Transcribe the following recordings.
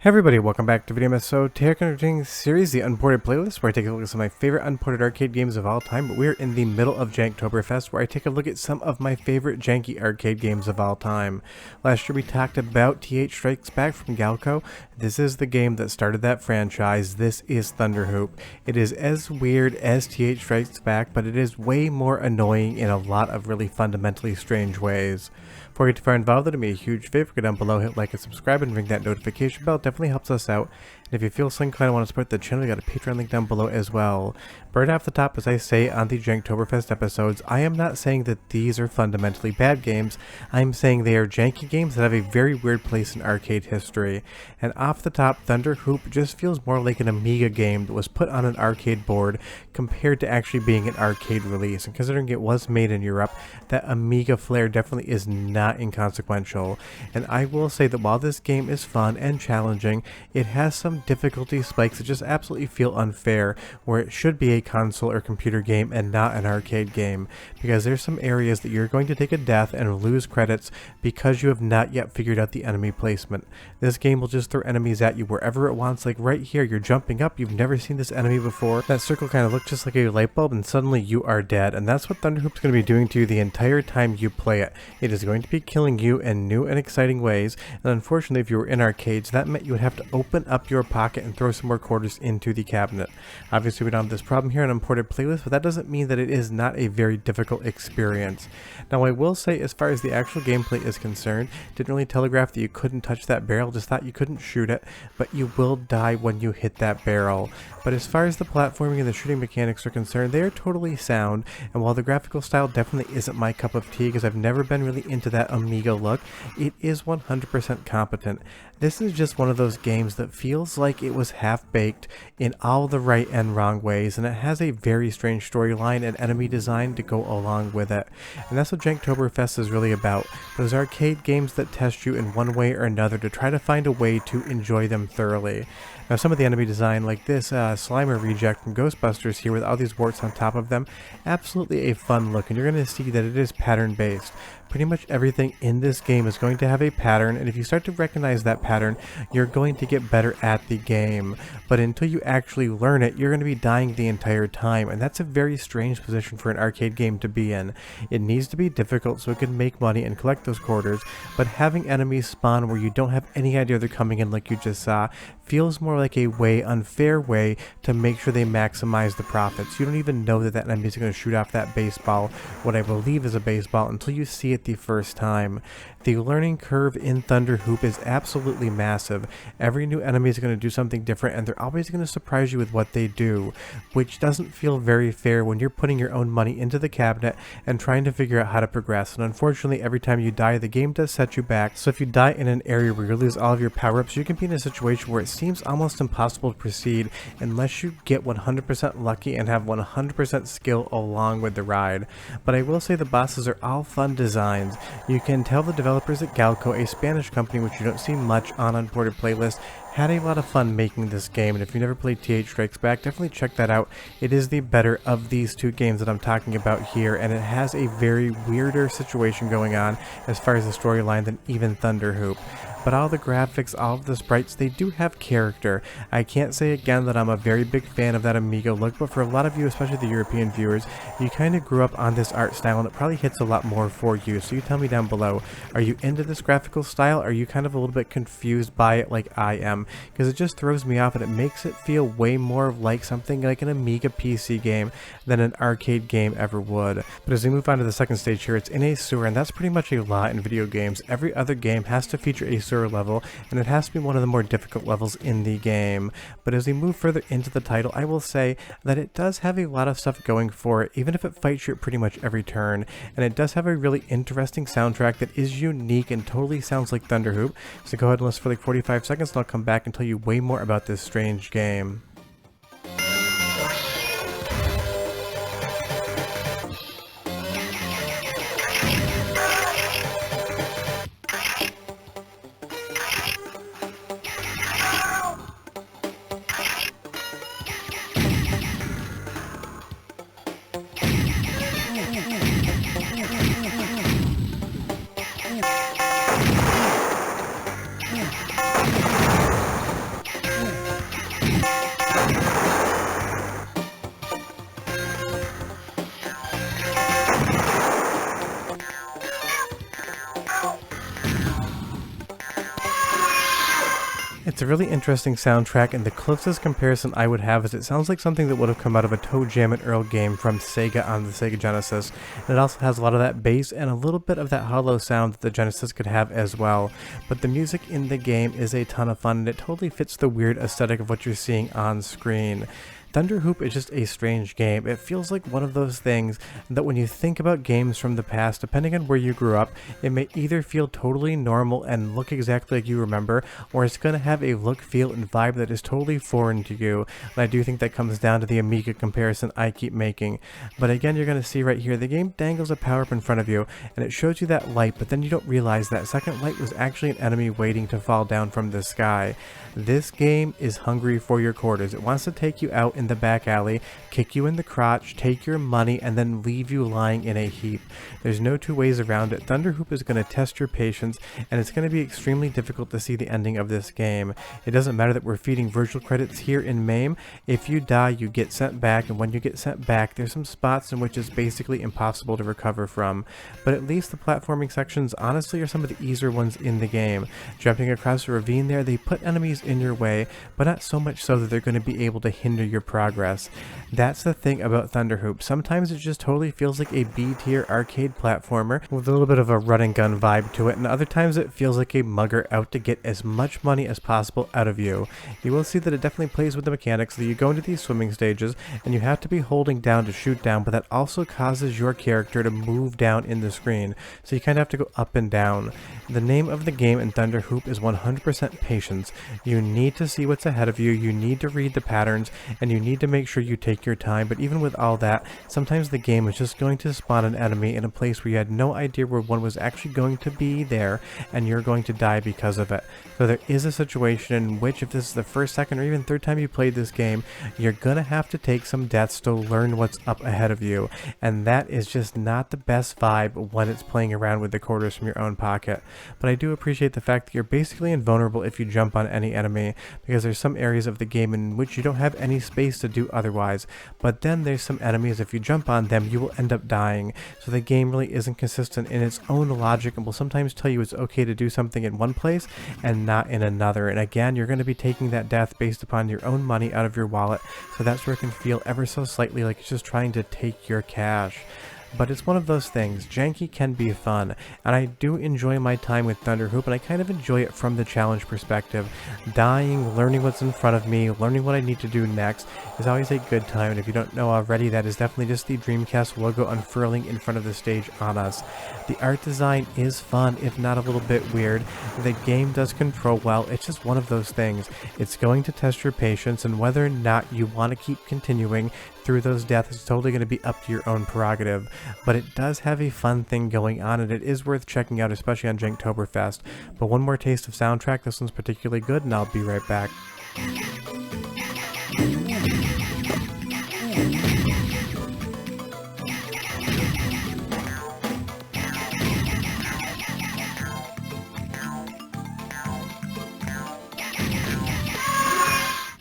Hey everybody, welcome back to Video Episode Targeting Series, the Unported Playlist, where I take a look at some of my favorite unported arcade games of all time. But we're in the middle of Janktoberfest, where I take a look at some of my favorite janky arcade games of all time. Last year we talked about TH Strikes Back from Gaelco. This is the game that started that franchise. This is Thunder Hoop. It is as weird as TH Strikes Back, but it is way more annoying in a lot of really fundamentally strange ways. Before you get too far involved, it'd be a huge favor. Go down below, hit like and subscribe, and ring that notification bell. Definitely helps us out. And if you feel so inclined and want to support the channel, you got a Patreon link down below as well. But right off the top, as I say on the Janktoberfest episodes, I am not saying that these are fundamentally bad games. I'm saying they are janky games that have a very weird place in arcade history. And off the top, Thunder Hoop just feels more like an Amiga game that was put on an arcade board compared to actually being an arcade release. And considering it was made in Europe, that Amiga flair definitely is not inconsequential. And I will say that while this game is fun and challenging, it has some difficulty spikes that just absolutely feel unfair, where it should be a console or computer game and not an arcade game, because there's some areas that you're going to take a death and lose credits because you have not yet figured out the enemy placement. This game will just throw enemies at you wherever it wants. Like right here, you're jumping up, you've never seen this enemy before, that circle kind of looked just like a light bulb, and suddenly you are dead. And that's what Thunder Hoop's going to be doing to you the entire time you play it. It is going to be killing you in new and exciting ways, and unfortunately if you were in arcades, that meant you would have to open up your pocket and throw some more quarters into the cabinet. Obviously we don't have this problem here on Unported Playlist, but that doesn't mean that it is not a very difficult experience. Now I will say, as far as the actual gameplay is concerned, didn't really telegraph that you couldn't touch that barrel, just thought you couldn't shoot it, but you will die when you hit that barrel. But as far as the platforming and the shooting mechanics are concerned, they are totally sound, and while the graphical style definitely isn't my cup of tea, because I've never been really into that Amiga look, it is 100% competent. This is just one of those games that feels like it was half-baked in all the right and wrong ways, and it has a very strange storyline and enemy design to go along with it. And that's what Janktoberfest is really about. Those arcade games that test you in one way or another to try to find a way to enjoy them thoroughly. Now some of the enemy design, like this Slimer reject from Ghostbusters here with all these warts on top of them, absolutely a fun look, and you're going to see that it is pattern based. Pretty much everything in this game is going to have a pattern, and if you start to recognize that pattern, you're going to get better at the game. But until you actually learn it, you're going to be dying the entire time, and that's a very strange position for an arcade game to be in. It needs to be difficult so it can make money and collect those quarters, but having enemies spawn where you don't have any idea they're coming in like you just saw feels more like a unfair way to make sure they maximize the profits. You don't even know that enemy is going to shoot off that baseball, what I believe is a baseball, until you see it the first time. The learning curve in Thunder Hoop is absolutely massive. Every new enemy is going to do something different, and they're always going to surprise you with what they do, which doesn't feel very fair when you're putting your own money into the cabinet and trying to figure out how to progress. And unfortunately, every time you die, the game does set you back. So if you die in an area where you lose all of your power-ups, you can be in a situation where it seems almost impossible to proceed unless you get 100% lucky and have 100% skill along with the ride. But I will say the bosses are all fun designs. You can tell the developers at Gaelco, a Spanish company which you don't see much on Unported Playlist, had a lot of fun making this game, and if you never played TH Strikes Back, definitely check that out. It is the better of these two games that I'm talking about here, and it has a very weirder situation going on as far as the storyline than even Thunder Hoop. But all the graphics, all of the sprites, they do have character. I can't say again that I'm a very big fan of that Amiga look, but for a lot of you, especially the European viewers, you kind of grew up on this art style, and it probably hits a lot more for you. So you tell me down below, are you into this graphical style? Are you kind of a little bit confused by it like I am? Because it just throws me off, and it makes it feel way more like something like an Amiga PC game than an arcade game ever would. But as we move on to the second stage here, it's in a sewer, and that's pretty much a lot in video games. Every other game has to feature a sewer level, and it has to be one of the more difficult levels in the game. But as we move further into the title, I will say that it does have a lot of stuff going for it, even if it fights you at pretty much every turn. And it does have a really interesting soundtrack that is unique and totally sounds like Thunder Hoop. So go ahead and listen for like 45 seconds, and I'll come back and tell you way more about this strange game. It's a really interesting soundtrack, and the closest comparison I would have is it sounds like something that would have come out of a Toe Jam and Earl game from Sega on the Sega Genesis. And it also has a lot of that bass and a little bit of that hollow sound that the Genesis could have as well. But the music in the game is a ton of fun, and it totally fits the weird aesthetic of what you're seeing on screen. Thunderhoop is just a strange game. It feels like one of those things that when you think about games from the past, depending on where you grew up, it may either feel totally normal and look exactly like you remember, or it's going to have a look, feel, and vibe that is totally foreign to you. And I do think that comes down to the Amiga comparison I keep making. But again, you're going to see right here, the game dangles a power-up in front of you, and it shows you that light, but then you don't realize that second light was actually an enemy waiting to fall down from the sky. This game is hungry for your quarters. It wants to take you out in the back alley, kick you in the crotch, take your money, and then leave you lying in a heap. There's no two ways around it. Thunderhoop is going to test your patience, and it's going to be extremely difficult to see the ending of this game. It doesn't matter that we're feeding virtual credits here in MAME. If you die, you get sent back, and when you get sent back, there's some spots in which it's basically impossible to recover from. But at least the platforming sections honestly are some of the easier ones in the game. Jumping across a ravine there, they put enemies in your way, but not so much so that they're going to be able to hinder your progress. That's the thing about Thunderhoop. Sometimes it just totally feels like a B-tier arcade platformer with a little bit of a run and gun vibe to it, and other times it feels like a mugger out to get as much money as possible out of you. You will see that it definitely plays with the mechanics that you go into these swimming stages and you have to be holding down to shoot down, but that also causes your character to move down in the screen, so you kind of have to go up and down. The name of the game in Thunderhoop is 100% patience. You need to see what's ahead of you, you need to read the patterns, and you need to make sure you take your time. But even with all that, sometimes the game is just going to spawn an enemy in a place where you had no idea where one was actually going to be there, and you're going to die because of it. So there is a situation in which, if this is the first, second, or even third time you played this game, you're gonna have to take some deaths to learn what's up ahead of you, and that is just not the best vibe when it's playing around with the quarters from your own pocket. But I do appreciate the fact that you're basically invulnerable if you jump on any enemy, because there's some areas of the game in which you don't have any space to do otherwise. But then there's some enemies, if you jump on them, you will end up dying. So the game really isn't consistent in its own logic, and will sometimes tell you it's okay to do something in one place and not in another. And again, you're going to be taking that death based upon your own money out of your wallet, so that's where it can feel ever so slightly like it's just trying to take your cash. But it's one of those things. Janky can be fun, and I do enjoy my time with Thunderhoop, and I kind of enjoy it from the challenge perspective. Dying, learning what's in front of me, learning what I need to do next is always a good time, and if you don't know already, that is definitely just the Dreamcast logo unfurling in front of the stage on us. The art design is fun, if not a little bit weird. The game does control well. It's just one of those things. It's going to test your patience, and whether or not you want to keep continuing through those deaths is totally going to be up to your own prerogative. But it does have a fun thing going on, and it is worth checking out, especially on Janktoberfest. But one more taste of soundtrack. This one's particularly good, and I'll be right back.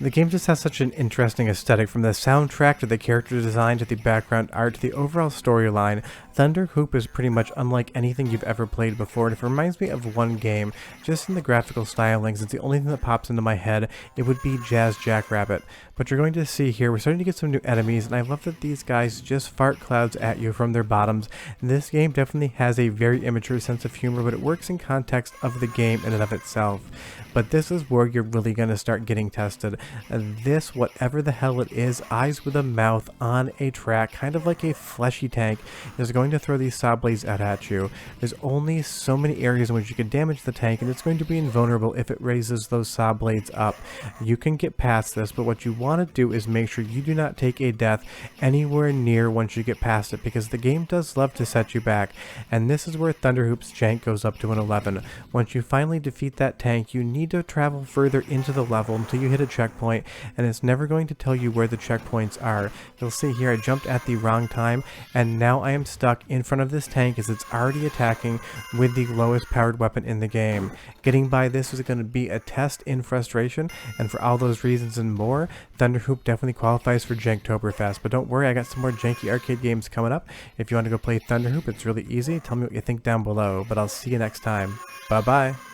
The game just has such an interesting aesthetic, from the soundtrack to the character design to the background art to the overall storyline. Thunderhoop is pretty much unlike anything you've ever played before, and if it reminds me of one game, just in the graphical stylings, it's the only thing that pops into my head, it would be Jazz Jackrabbit. But you're going to see here, we're starting to get some new enemies, and I love that these guys just fart clouds at you from their bottoms. This game definitely has a very immature sense of humor, but it works in context of the game in and of itself. But this is where you're really going to start getting tested. This, whatever the hell it is, eyes with a mouth on a track, kind of like a fleshy tank, is going to throw these saw blades out at you. There's only so many areas in which you can damage the tank, and it's going to be invulnerable if it raises those saw blades up. You can get past this, but what you want to do is make sure you do not take a death anywhere near once you get past it, because the game does love to set you back. And this is where Thunderhoop's jank goes up to an 11. Once you finally defeat that tank, you need to travel further into the level until you hit a checkpoint, and it's never going to tell you where the checkpoints are. You'll see here I jumped at the wrong time, and now I am stuck in front of this tank as it's already attacking with the lowest powered weapon in the game. Getting by this is going to be a test in frustration, and for all those reasons and more, Thunderhoop definitely qualifies for Janktoberfest. But don't worry, I got some more janky arcade games coming up. If you want to go play Thunderhoop, it's really easy. Tell me what you think down below, but I'll see you next time. Bye bye.